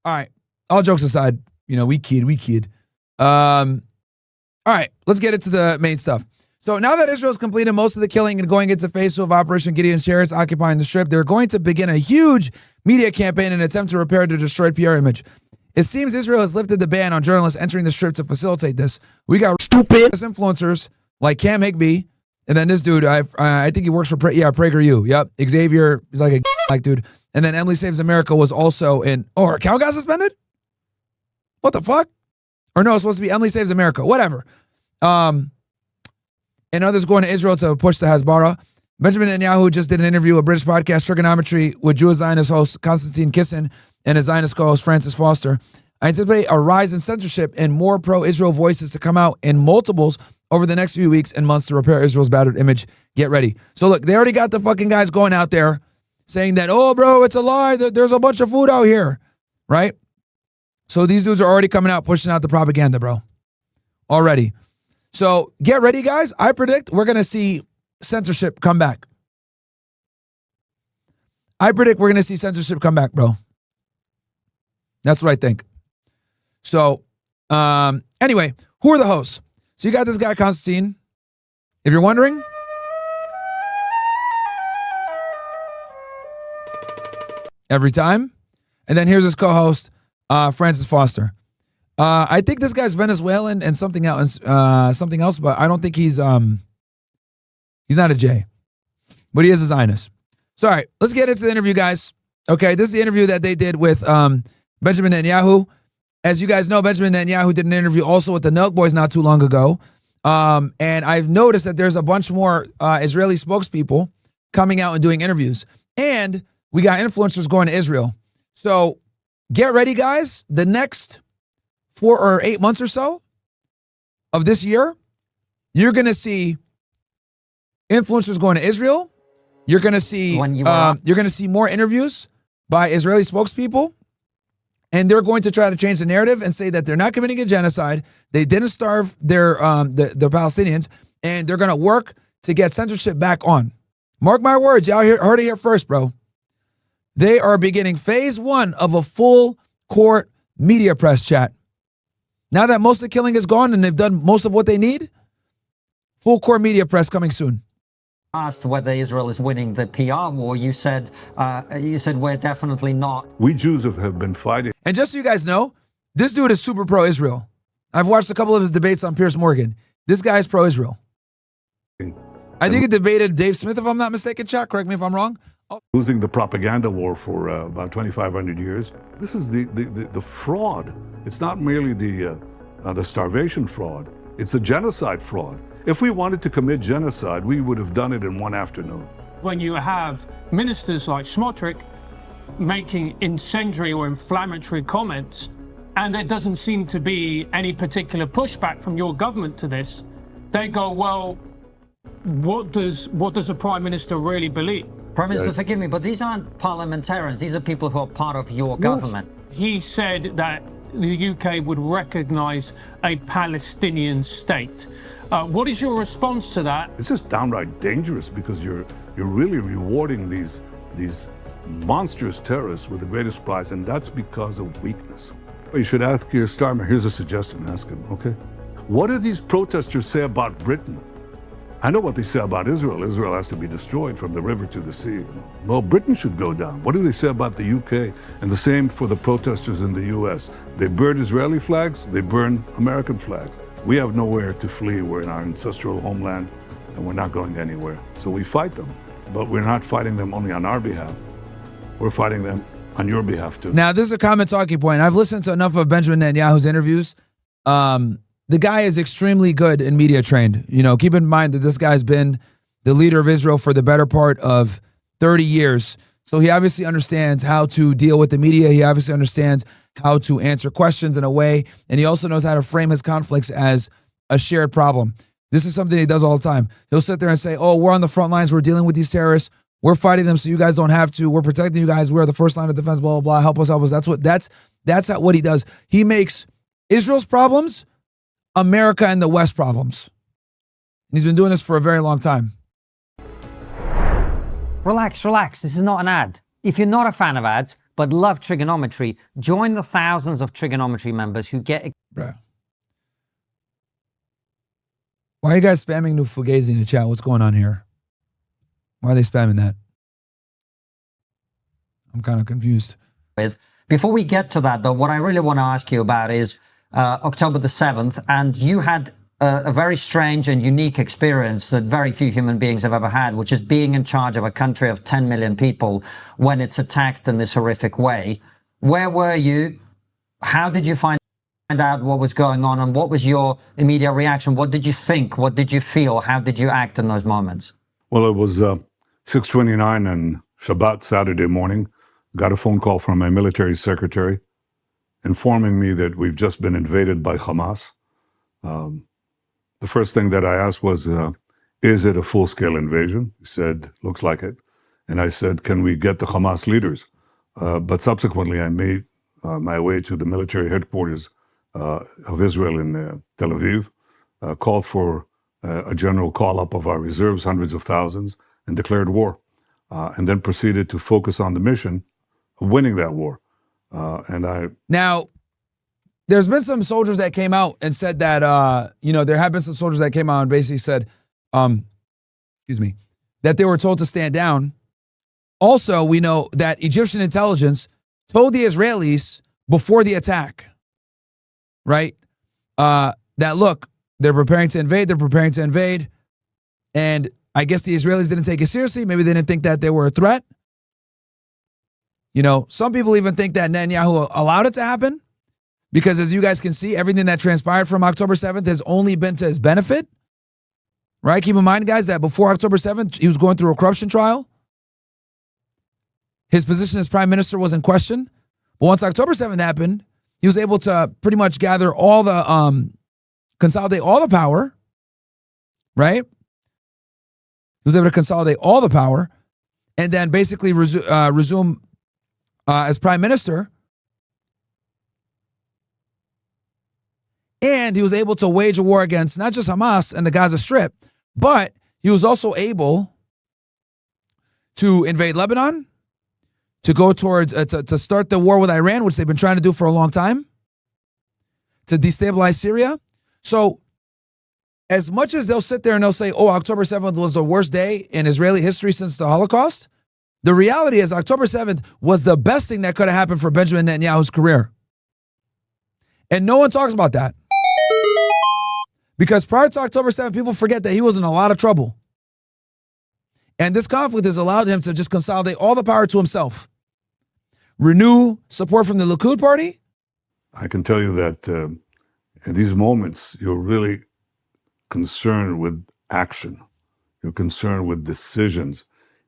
All right. All jokes aside, you know, we kid. All right, let's get into the main stuff. So now that Israel's completed most of the killing and going into phase 2 of Operation Gideon's Chariots occupying the Strip, they're going to begin a huge media campaign in an attempt to repair the destroyed PR image. It seems Israel has lifted the ban on journalists entering the Strip to facilitate this. We got stupid influencers like Cam Higby, and then this dude, I think he works for PragerU. Yep, Xavier is like a like dude. And then Emily Saves America was also in. Oh, her account got suspended? What the fuck? Or no, it's supposed to be Emily Saves America. Whatever. And others going to Israel to push the Hasbara. Benjamin Netanyahu just did an interview with British podcast Triggernometry with Jewish Zionist host Konstantin Kisin and his Zionist co-host Francis Foster. I anticipate a rise in censorship and more pro-Israel voices to come out in multiples over the next few weeks and months to repair Israel's battered image. Get ready. So look, they already got the fucking guys going out there saying that, oh, bro, it's a lie. There's a bunch of food out here, right? So these dudes are already coming out pushing out the propaganda, bro. Already. So get ready, guys. I predict we're going to see censorship come back. I predict we're going to see censorship come back, bro. That's what I think. So anyway, who are the hosts? So you got this guy, Constantine. If you're wondering, every time. And then here's his co-host, Francis Foster. I think this guy's Venezuelan and something else, but I don't think he's not a J, but he is a Zionist. So, all right, let's get into the interview, guys. Okay, this is the interview that they did with Benjamin Netanyahu. As you guys know, Benjamin Netanyahu did an interview also with the Nelk Boys not too long ago. And I've noticed that there's a bunch more Israeli spokespeople coming out and doing interviews. And we got influencers going to Israel. So get ready, guys. The next 4 or 8 months or so of this year, you're going to see influencers going to Israel. You're going to see more interviews by Israeli spokespeople, and they're going to try to change the narrative and say that they're not committing a genocide. They didn't starve their the Palestinians, and they're going to work to get censorship back on. Mark my words, y'all heard it here first, bro. They are beginning phase 1 of a full court media press chat. Now that most of the killing is gone and they've done most of what they need, full court media press coming soon. Asked whether Israel is winning the PR war, you said we're definitely not. We Jews have been fighting. And just so you guys know, this dude is super pro-Israel. I've watched a couple of his debates on Piers Morgan. This guy is pro-Israel. I think he debated Dave Smith, if I'm not mistaken, Chuck. Correct me if I'm wrong. Losing the propaganda war for about 2,500 years. This is the fraud. It's not merely the starvation fraud. It's the genocide fraud. If we wanted to commit genocide, we would have done it in one afternoon. When you have ministers like Smotrich making incendiary or inflammatory comments, and there doesn't seem to be any particular pushback from your government to this, they go, well, what does the Prime Minister really believe? Prime Minister, forgive me, but these aren't parliamentarians. These are people who are part of your government. He said that the UK would recognize a Palestinian state. What is your response to that? It's just downright dangerous because you're really rewarding these monstrous terrorists with the greatest prize, and that's because of weakness. You should ask Keir Starmer. Here's a suggestion. Ask him, okay? What do these protesters say about Britain? I know what they say about Israel. Israel has to be destroyed from the river to the sea. You know? Well, Britain should go down. What do they say about the UK? And the same for the protesters in the US. They burn Israeli flags, they burn American flags. We have nowhere to flee. We're in our ancestral homeland, and we're not going anywhere. So we fight them, but we're not fighting them only on our behalf. We're fighting them on your behalf too. Now, this is a common talking point. I've listened to enough of Benjamin Netanyahu's interviews. The guy is extremely good and media trained. You know, keep in mind that this guy's been the leader of Israel for the better part of 30 years. So he obviously understands how to deal with the media. He obviously understands how to answer questions in a way. And he also knows how to frame his conflicts as a shared problem. This is something he does all the time. He'll sit there and say, oh, we're on the front lines. We're dealing with these terrorists. We're fighting them so you guys don't have to. We're protecting you guys. We're the first line of defense, blah, blah, blah. Help us, help us. That's what he does. He makes Israel's problems America and the West problems. And he's been doing this for a very long time. Relax. This is not an ad. If you're not a fan of ads, but love trigonometry, join the thousands of trigonometry members who get... Bruh. Why are you guys spamming new Fugazi in the chat? What's going on here? Why are they spamming that? I'm kind of confused. Before we get to that, though, what I really want to ask you about is October the 7th, and you had a very strange and unique experience that very few human beings have ever had, which is being in charge of a country of 10 million people when it's attacked in this horrific way. Where were you? How did you find out what was going on, and what was your immediate reaction? What did you think? What did you feel? How did you act in those moments? Well, it was 6:29 on Shabbat, Saturday morning. Got a phone call from my military secretary informing me that we've just been invaded by Hamas. The first thing that I asked was, is it a full-scale invasion? He said, looks like it. And I said, can we get the Hamas leaders? But subsequently, I made my way to the military headquarters of Israel in Tel Aviv, called for a general call-up of our reserves, hundreds of thousands, and declared war, and then proceeded to focus on the mission of winning that war. Now, there's been some soldiers that came out and said that, there have been some soldiers that came out and basically said, that they were told to stand down. Also, we know that Egyptian intelligence told the Israelis before the attack, right, that, look, they're preparing to invade, and I guess the Israelis didn't take it seriously. Maybe they didn't think that they were a threat. Some people even think that Netanyahu allowed it to happen because, as you guys can see, everything that transpired from October 7th has only been to his benefit, right? Keep in mind, guys, that before October 7th, he was going through a corruption trial. His position as prime minister was in question. But once October 7th happened, he was able to pretty much gather all the, consolidate all the power, right? He was able to consolidate all the power and then basically resume as prime minister. And he was able to wage a war against not just Hamas and the Gaza Strip, but he was also able to invade Lebanon, to go towards, to start the war with Iran, which they've been trying to do for a long time, to destabilize Syria. So as much as they'll sit there and they'll say, oh, October 7th was the worst day in Israeli history since the Holocaust, the reality is October 7th was the best thing that could have happened for Benjamin Netanyahu's career. And no one talks about that. Because prior to October 7th, people forget that he was in a lot of trouble. And this conflict has allowed him to just consolidate all the power to himself. Renew support from the Likud party. I can tell you that in these moments, you're really concerned with action. You're concerned with decisions.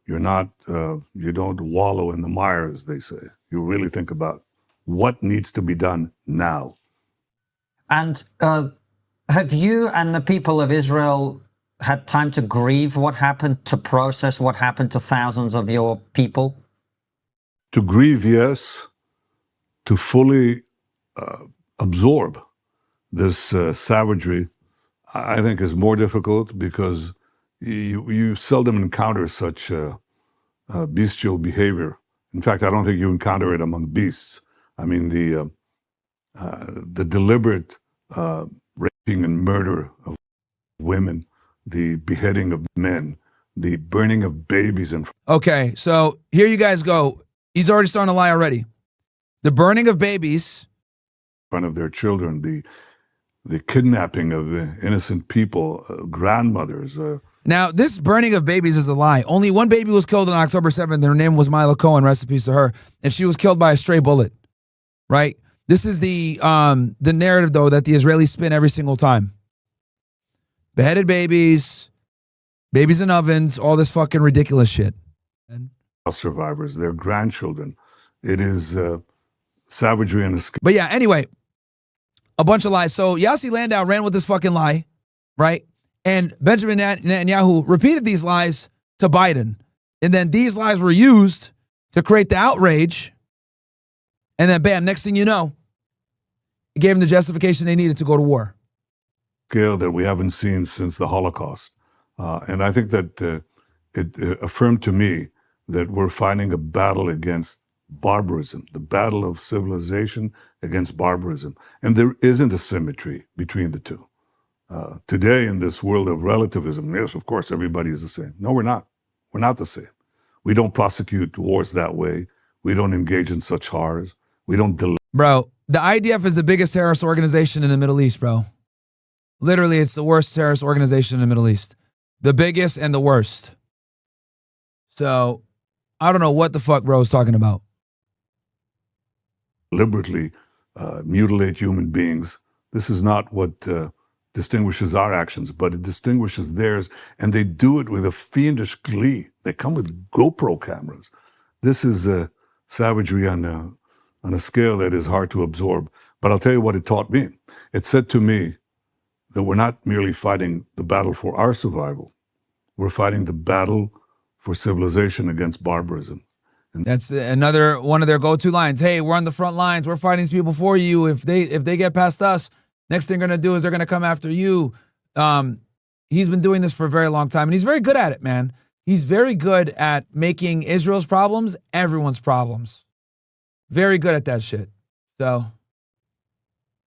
You're not, you don't wallow in the mire, as they say. You really think about what needs to be done now. And have you and the people of Israel had time to grieve what happened, to process what happened to thousands of your people? To grieve, yes. To fully absorb this savagery, I think, is more difficult because you seldom encounter such bestial behavior. In fact, I don't think you encounter it among beasts. I mean, the deliberate raping and murder of women, the beheading of men, the burning of babies. Okay, so here you guys go. He's already starting to lie already. The burning of babies. In front of their children, the kidnapping of innocent people, grandmothers. Now, this burning of babies is a lie. Only one baby was killed on October 7th. Her name was Mila Cohen, rest in peace to her. And she was killed by a stray bullet, right? This is the narrative, though, that the Israelis spin every single time. Beheaded babies, babies in ovens, all this fucking ridiculous shit. Survivors, their grandchildren. It is savagery and escape. But yeah, anyway, a bunch of lies. So Yossi Landau ran with this fucking lie, right? And Benjamin Netanyahu repeated these lies to Biden. And then these lies were used to create the outrage. And then bam, next thing you know, it gave them the justification they needed to go to war. Scale that we haven't seen since the Holocaust. And I think that it affirmed to me that we're fighting a battle against barbarism, the battle of civilization against barbarism. And there isn't a symmetry between the two. Today, in this world of relativism, yes, of course, everybody is the same. No, we're not. We're not the same. We don't prosecute wars that way. We don't engage in such horrors. We don't delay. Bro, the IDF is the biggest terrorist organization in the Middle East, bro. Literally, it's the worst terrorist organization in the Middle East. The biggest and the worst. So, I don't know what the fuck bro is talking about. Deliberately mutilate human beings. This is not what distinguishes our actions, but it distinguishes theirs, and they do it with a fiendish glee. They come with GoPro cameras. This is savagery on a scale that is hard to absorb. But I'll tell you what it taught me. It said to me that we're not merely fighting the battle for our survival. We're fighting the battle for civilization against barbarism. That's another one of their go-to lines. Hey, we're on the front lines. We're fighting these people for you. If they get past us, next thing they're going to do is they're going to come after you. He's been doing this for a very long time, and he's very good at it, man. He's very good at making Israel's problems everyone's problems. Very good at that shit. So,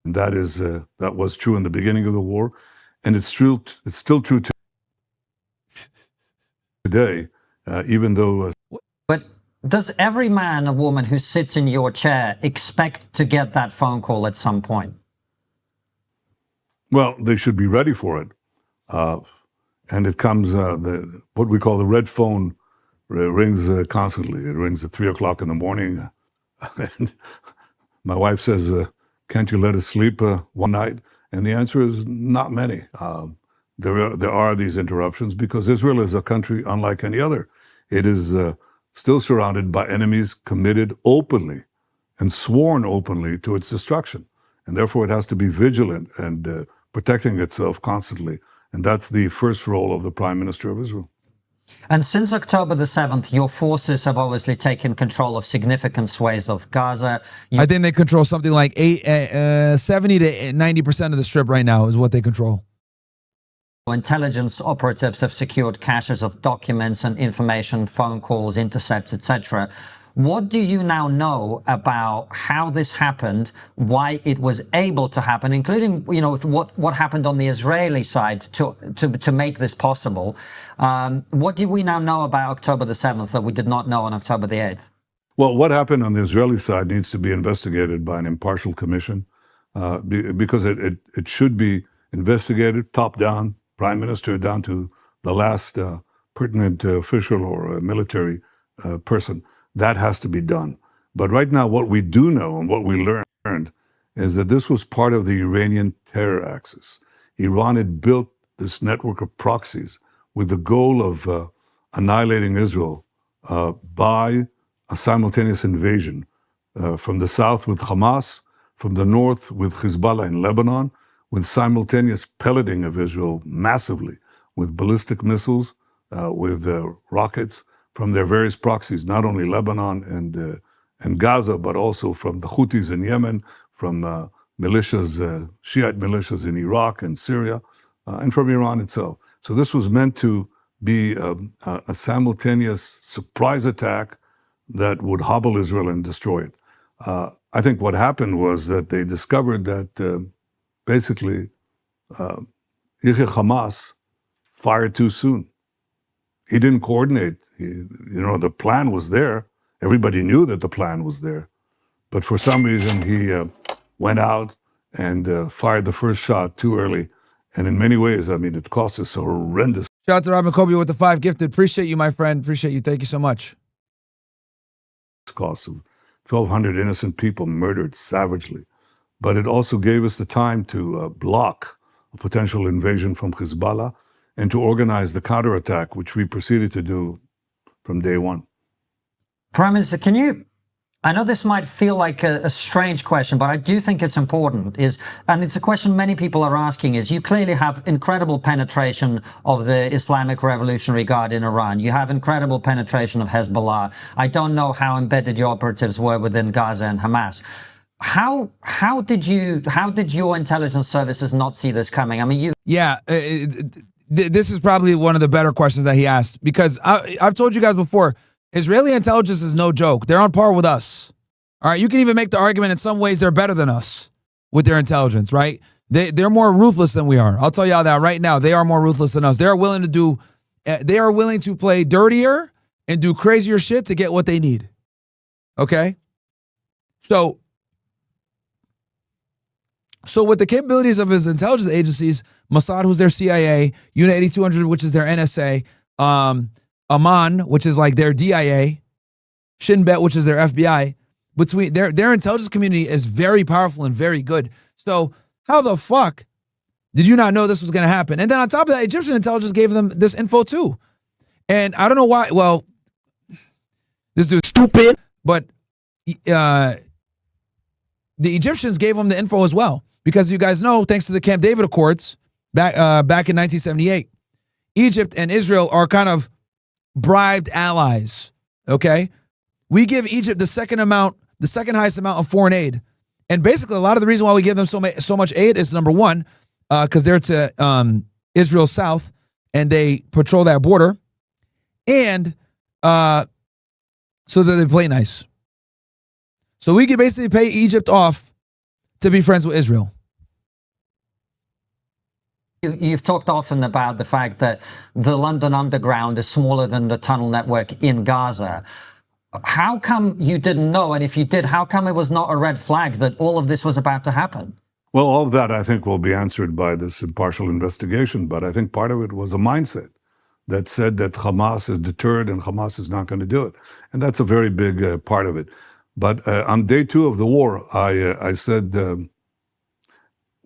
and that was true in the beginning of the war, and it's still true today, even though. But does every man or woman who sits in your chair expect to get that phone call at some point? Well, they should be ready for it. And it comes, what we call the red phone rings constantly. It rings at 3 o'clock in the morning. And my wife says, can't you let us sleep one night? And the answer is not many. There are these interruptions because Israel is a country unlike any other. It is still surrounded by enemies committed openly and sworn openly to its destruction. And therefore it has to be vigilant and protecting itself constantly. And that's the first role of the Prime Minister of Israel. And since October the 7th, your forces have obviously taken control of significant swathes of Gaza. I think they control something like 70 to 90% of the strip right now is what they control. Intelligence operatives have secured caches of documents and information, phone calls, intercepts, etc. What do you now know about how this happened, why it was able to happen, including, you know, what happened on the Israeli side to make this possible? What do we now know about October the 7th that we did not know on October the 8th? Well, what happened on the Israeli side needs to be investigated by an impartial commission because it should be investigated top down, Prime Minister down to the last pertinent official or military person. That has to be done. But right now, what we do know and what we learned is that this was part of the Iranian terror axis. Iran had built this network of proxies with the goal of annihilating Israel by a simultaneous invasion from the south with Hamas, from the north with Hezbollah in Lebanon, with simultaneous pelleting of Israel massively with ballistic missiles, with rockets, from their various proxies, not only Lebanon and Gaza, but also from the Houthis in Yemen, from militias, Shiite militias in Iraq and Syria, and from Iran itself. So this was meant to be a simultaneous surprise attack that would hobble Israel and destroy it. I think what happened was that they discovered that basically Yahya Hamas fired too soon. He didn't coordinate. The plan was there. Everybody knew that the plan was there. But for some reason, he went out and fired the first shot too early. And in many ways, I mean, it cost us a horrendous. Shout out to Robin Kobe with the 5 gifted. Appreciate you, my friend. Appreciate you. Thank you so much. Cost of 1,200 innocent people murdered savagely. But it also gave us the time to block a potential invasion from Hezbollah and to organize the counterattack, which we proceeded to do from day one. Prime Minister, I know this might feel like a strange question, but I do think it's important, and it's a question many people are asking, is you clearly have incredible penetration of the Islamic Revolutionary Guard in Iran. You have incredible penetration of Hezbollah. I don't know how embedded your operatives were within Gaza and Hamas. How did your intelligence services not see this coming? I mean, this is probably one of the better questions that he asked, because I've told you guys before, Israeli intelligence is no joke. They're on par with us. All right, you can even make the argument in some ways they're better than us with their intelligence, right? They're more ruthless than we are. I'll tell y'all that right now. They are more ruthless than us. They are willing to play dirtier and do crazier shit to get what they need. Okay? So with the capabilities of his intelligence agencies, Mossad, who's their CIA, Unit 8200, which is their NSA, Aman, which is like their DIA, Shin Bet, which is their FBI, between their intelligence community is very powerful and very good. So how the fuck did you not know this was going to happen? And then on top of that, Egyptian intelligence gave them this info too. And I don't know why. Well, this dude's stupid, but the Egyptians gave them the info as well. Because you guys know, thanks to the Camp David Accords back in 1978, Egypt and Israel are kind of bribed allies. Okay, we give Egypt the second highest amount of foreign aid, and basically a lot of the reason why we give them so much aid is number one, because they're to Israel's south and they patrol that border, and so that they play nice. So we could basically pay Egypt off to be friends with Israel. You've talked often about the fact that the London Underground is smaller than the tunnel network in Gaza. How come you didn't know? And if you did, how come it was not a red flag that all of this was about to happen? Well, all of that, I think, will be answered by this impartial investigation. But I think part of it was a mindset that said that Hamas is deterred and Hamas is not going to do it. And that's a very big part of it. But on day 2 of the war, I said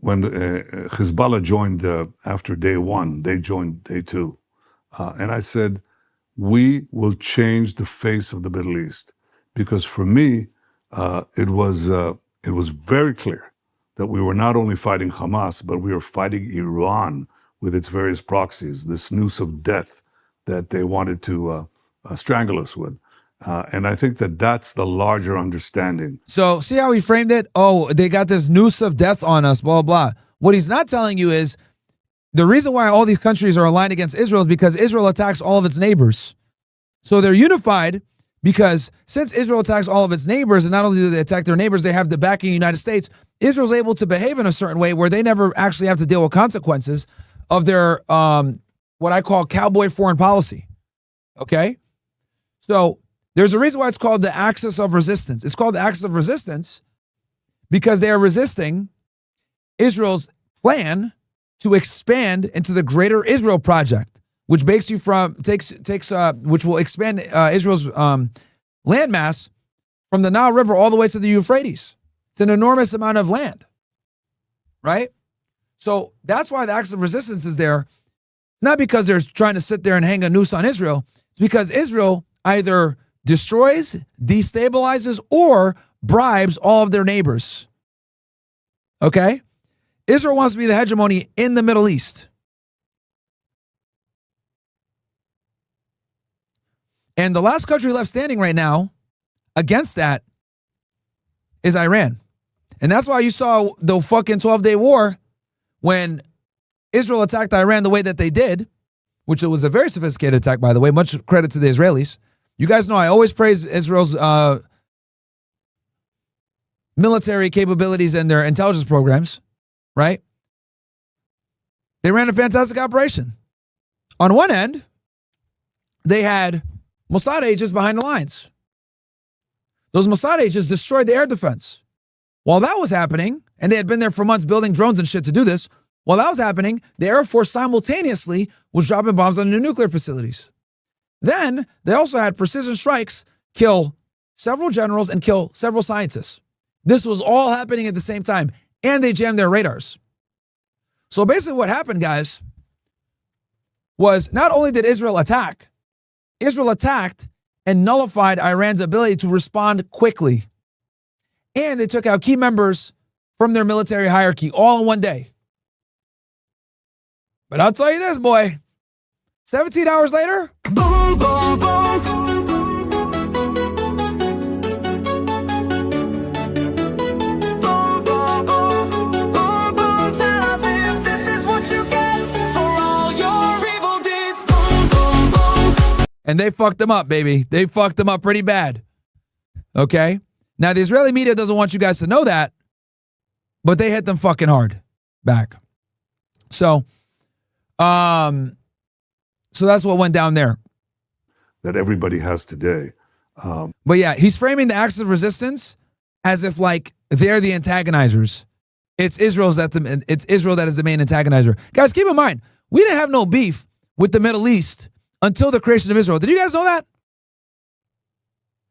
when Hezbollah joined after day 1, they joined day 2. And I said, we will change the face of the Middle East. Because for me, it was very clear that we were not only fighting Hamas, but we were fighting Iran with its various proxies, this noose of death that they wanted to strangle us with. And I think that that's the larger understanding. So see how he framed it? Oh, they got this noose of death on us, blah, blah. What he's not telling you is the reason why all these countries are aligned against Israel is because Israel attacks all of its neighbors. So they're unified because since Israel attacks all of its neighbors, and not only do they attack their neighbors, they have the backing of the United States, Israel's able to behave in a certain way where they never actually have to deal with consequences of their, what I call cowboy foreign policy. Okay? So there's a reason why it's called the axis of resistance. It's called the axis of resistance because they are resisting Israel's plan to expand into the Greater Israel Project, which which will expand Israel's landmass from the Nile River all the way to the Euphrates. It's an enormous amount of land, right? So that's why the axis of resistance is there. It's not because they're trying to sit there and hang a noose on Israel. It's because Israel either destroys, destabilizes, or bribes all of their neighbors. Okay? Israel wants to be the hegemony in the Middle East. And the last country left standing right now against that is Iran. And that's why you saw the fucking 12-day war when Israel attacked Iran the way that they did, which it was a very sophisticated attack, by the way. Much credit to the Israelis. You guys know I always praise Israel's military capabilities and their intelligence programs, right? They ran a fantastic operation. On one end, they had Mossad agents behind the lines. Those Mossad agents destroyed the air defense. While that was happening, and they had been there for months building drones and shit to do this, while that was happening, the Air Force simultaneously was dropping bombs on the nuclear facilities. Then they also had precision strikes kill several generals and kill several scientists. This was all happening at the same time, and they jammed their radars. So basically what happened, guys, was not only did Israel attacked and nullified Iran's ability to respond quickly. And they took out key members from their military hierarchy all in one day. But I'll tell you this, boy, 17 hours later, boom, boom, boom. And they fucked them up, baby. They fucked them up pretty bad. Okay? Now, the Israeli media doesn't want you guys to know that, but they hit them fucking hard back. So that's what went down there. That everybody has today. But yeah, he's framing the acts of resistance as if like they're the antagonizers. It's Israel that is the main antagonizer. Guys, keep in mind, we didn't have no beef with the Middle East until the creation of Israel. Did you guys know that?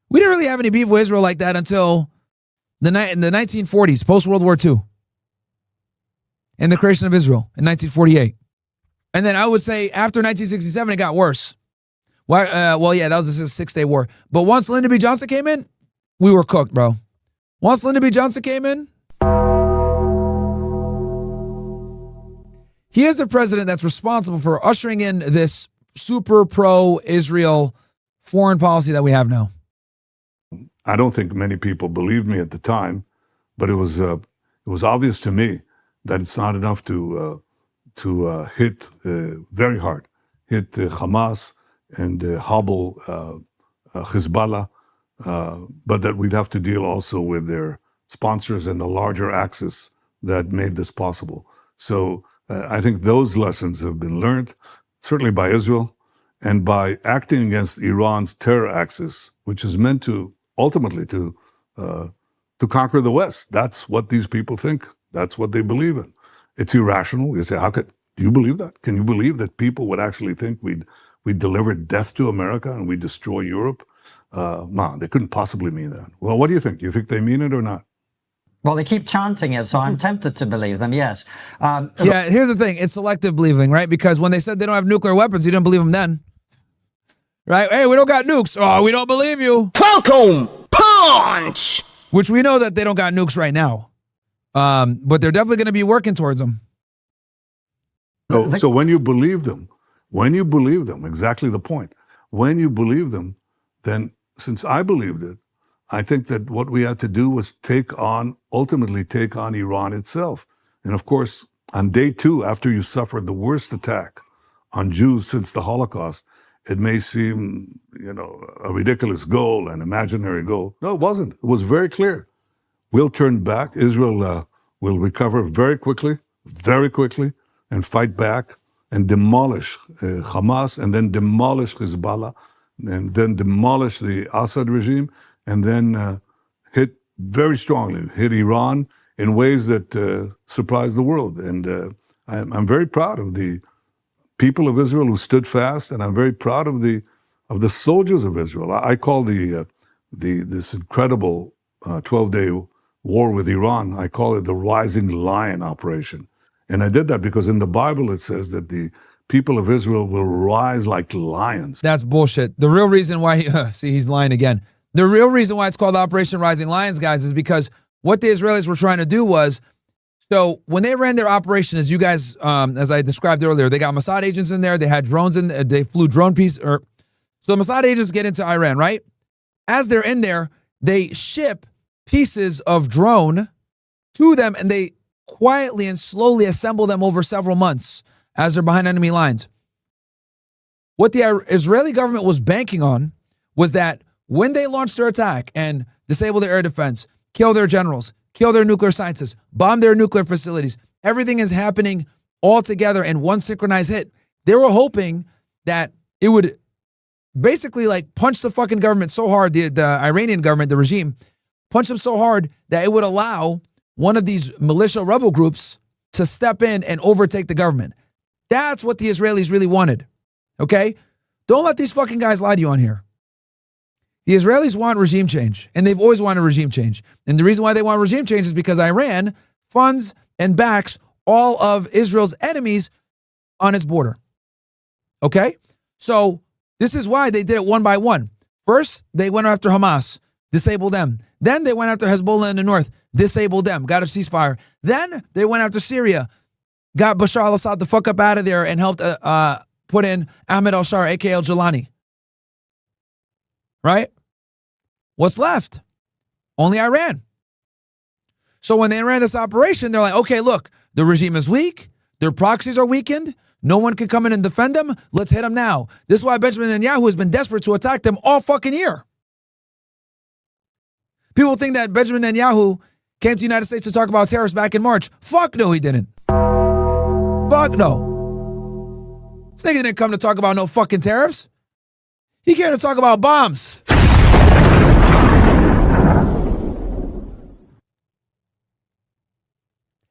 We didn't really have any beef with Israel like that until in the 1940s, post-World War II. And the creation of Israel in 1948. And then I would say after 1967, it got worse. Why? Well, yeah, that was a 6-day war. But once Lyndon B. Johnson came in, we were cooked, bro. Once Lyndon B. Johnson came in, he is the president that's responsible for ushering in this super pro-Israel foreign policy that we have now. I don't think many people believed me at the time, but it was obvious to me that it's not enough to hit very hard, hit Hamas and hobble Hezbollah, but that we'd have to deal also with their sponsors and the larger axis that made this possible. So I think those lessons have been learned, certainly by Israel, and by acting against Iran's terror axis, which is meant to ultimately to conquer the West. That's what these people think. That's what they believe in. It's irrational. You say, do you believe that? Can you believe that people would actually think we'd deliver death to America and we destroy Europe? They couldn't possibly mean that. Well, what do you think? Do you think they mean it or not? Well, they keep chanting it, so I'm tempted to believe them, yes. Yeah, here's the thing. It's selective believing, right? Because when they said they don't have nuclear weapons, you didn't believe them then. Right? Hey, we don't got nukes. Oh, we don't believe you. Welcome, punch! Which we know that they don't got nukes right now. But they're definitely going to be working towards them. So when you believe them, exactly the point. When you believe them, then since I believed it, I think that what we had to do was ultimately take on Iran itself. And of course, on day 2, after you suffered the worst attack on Jews since the Holocaust, it may seem, a ridiculous goal, an imaginary goal. No, it wasn't. It was very clear. We'll turn back. Israel will recover very quickly, and fight back and demolish Hamas, and then demolish Hezbollah, and then demolish the Assad regime, and then hit Iran in ways that surprised the world. And I'm very proud of the people of Israel who stood fast, and I'm very proud of the soldiers of Israel. I call this incredible 12-day war with Iran, I call it the Rising Lion operation. And I did that because in the Bible it says that the people of Israel will rise like lions. That's bullshit. The real reason why, he's lying again. The real reason why it's called Operation Rising Lions, guys, is because what the Israelis were trying to do was, so when they ran their operation, as you guys, as I described earlier, they got Mossad agents in there, they had drones in, they flew drone so the Mossad agents get into Iran, right? As they're in there, they ship pieces of drone to them and they quietly and slowly assemble them over several months as they're behind enemy lines. What the Israeli government was banking on was that when they launched their attack and disable their air defense, kill their generals, kill their nuclear scientists, bomb their nuclear facilities, everything is happening all together in one synchronized hit. They were hoping that it would basically like punch the fucking government so hard, the Iranian government, the regime, punch them so hard that it would allow one of these militia rebel groups to step in and overtake the government. That's what the Israelis really wanted, okay? Don't let these fucking guys lie to you on here. The Israelis want regime change, and they've always wanted regime change. And the reason why they want regime change is because Iran funds and backs all of Israel's enemies on its border, okay? So this is why they did it one by one. First, they went after Hamas, disabled them. Then they went after Hezbollah in the north, disabled them, got a ceasefire. Then they went after Syria, got Bashar al-Assad the fuck up out of there and helped put in Ahmed al-Shar, a.k.a. al-Jilani. Right? What's left? Only Iran. So when they ran this operation, they're like, okay, look, the regime is weak. Their proxies are weakened. No one can come in and defend them. Let's hit them now. This is why Benjamin Netanyahu has been desperate to attack them all fucking year. People think that Benjamin Netanyahu came to the United States to talk about tariffs back in March. Fuck no, he didn't. Fuck no. This nigga didn't come to talk about no fucking tariffs. He came to talk about bombs.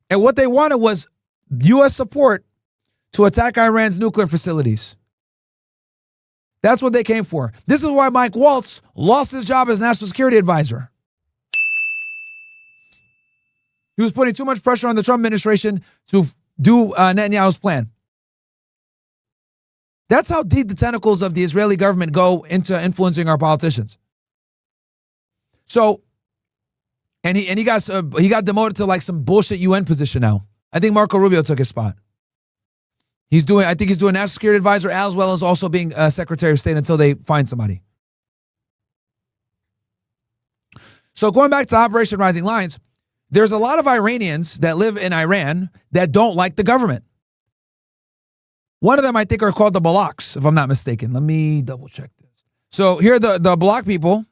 And what they wanted was U.S. support to attack Iran's nuclear facilities. That's what they came for. This is why Mike Waltz lost his job as national security advisor. He was putting too much pressure on the Trump administration to do Netanyahu's plan. That's how deep the tentacles of the Israeli government go into influencing our politicians. So, and he got demoted to like some bullshit UN position now. I think Marco Rubio took his spot. I think he's doing national security advisor as well as also being Secretary of State until they find somebody. So going back to Operation Rising Lions, there's a lot of Iranians that live in Iran that don't like the government. One of them, I think, are called the Balaks, if I'm not mistaken. Let me double check this. So here, the Balak people,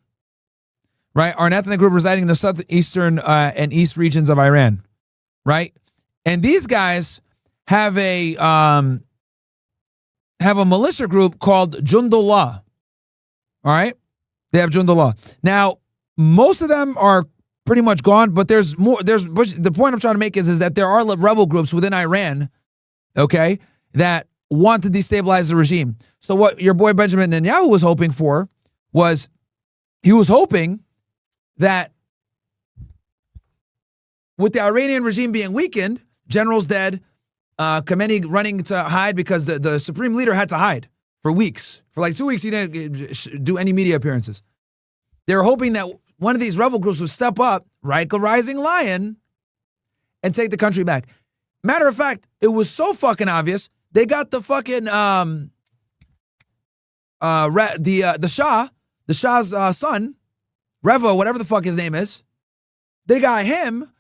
right, are an ethnic group residing in the southeastern and east regions of Iran, right? And these guys have a militia group called Jundullah. All right, they have Jundullah. Now, most of them are pretty much gone, but there's more. The point I'm trying to make is that there are rebel groups within Iran, okay, that want to destabilize the regime. So what your boy Benjamin Netanyahu was hoping for was, he was hoping that with the Iranian regime being weakened, generals dead, Khamenei running to hide because the Supreme Leader had to hide for weeks. For like 2 weeks, he didn't do any media appearances. They were hoping that one of these rebel groups would step up, like a rising lion, and take the country back. Matter of fact, it was so fucking obvious. They got the fucking the Shah's son, Reva, whatever the fuck his name is. They got him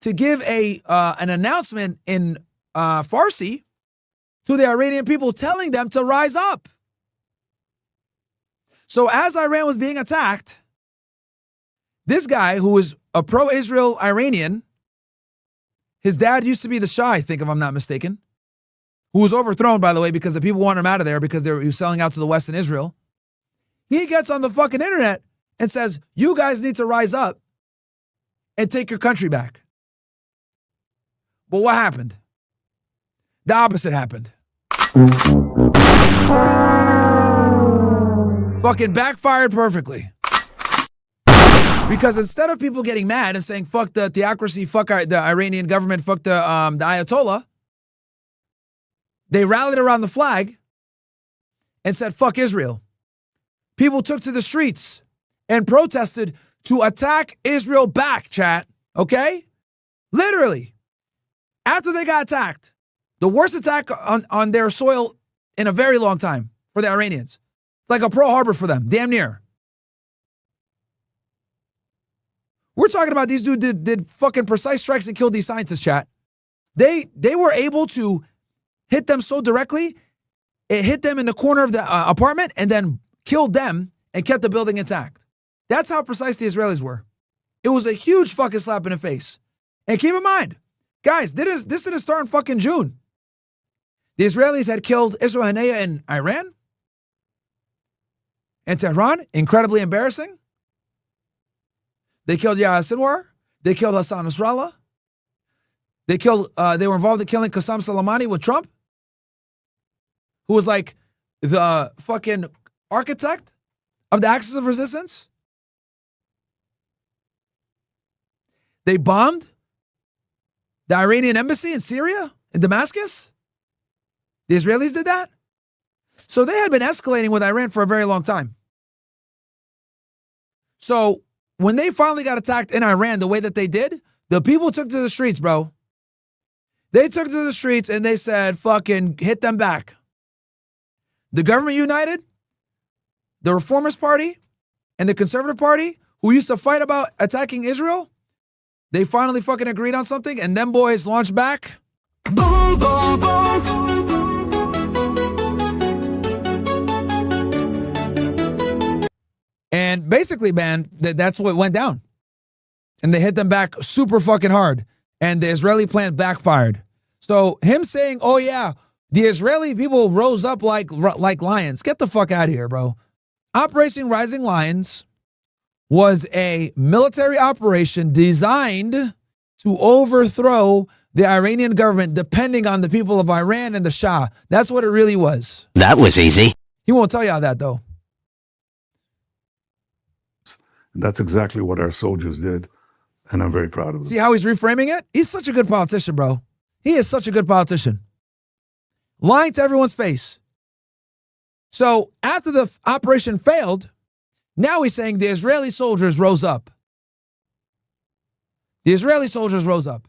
to give an announcement in Farsi to the Iranian people, telling them to rise up. So as Iran was being attacked, this guy who was a pro-Israel Iranian, his dad used to be the Shah, I think, if I'm not mistaken, who was overthrown, by the way, because the people wanted him out of there because he was selling out to the West and Israel. He gets on the fucking internet and says, you guys need to rise up and take your country back. But what happened? The opposite happened. Fucking backfired perfectly. Because instead of people getting mad and saying, fuck the theocracy, fuck the Iranian government, fuck the Ayatollah, they rallied around the flag and said, fuck Israel. People took to the streets and protested to attack Israel back, chat. Okay? Literally. After they got attacked, the worst attack on their soil in a very long time for the Iranians. It's like a Pearl Harbor for them, damn near. We're talking about these dudes did fucking precise strikes and killed these scientists, chat. They were able to hit them so directly, it hit them in the corner of the apartment and then killed them and kept the building intact. That's how precise the Israelis were. It was a huge fucking slap in the face. And keep in mind, guys, this didn't start in fucking June. The Israelis had killed Ismail Haniyeh in Iran and Tehran. Incredibly embarrassing. They killed Yahya Sinwar. They killed Hassan Nasrallah. They were involved in killing Qasem Soleimani with Trump, who was like the fucking architect of the Axis of Resistance. They bombed the Iranian embassy in Syria, in Damascus. The Israelis did that. So they had been escalating with Iran for a very long time. So when they finally got attacked in Iran the way that they did, the people took to the streets, bro. They took to the streets and they said, fucking hit them back. The government united, the Reformist Party, and the Conservative Party, who used to fight about attacking Israel, they finally fucking agreed on something, and them boys launched back. Boom, boom, boom. And basically, man, that's what went down. And they hit them back super fucking hard. And the Israeli plan backfired. So him saying, oh yeah, the Israeli people rose up like lions. Get the fuck out of here, bro. Operation Rising Lions was a military operation designed to overthrow the Iranian government, depending on the people of Iran and the Shah. That's what it really was. That was easy. He won't tell you all that, though. And that's exactly what our soldiers did. And I'm very proud of them. See how he's reframing it? He's such a good politician, bro. He is such a good politician. Lying to everyone's face. So after the operation failed, now he's saying the Israeli soldiers rose up. The Israeli soldiers rose up.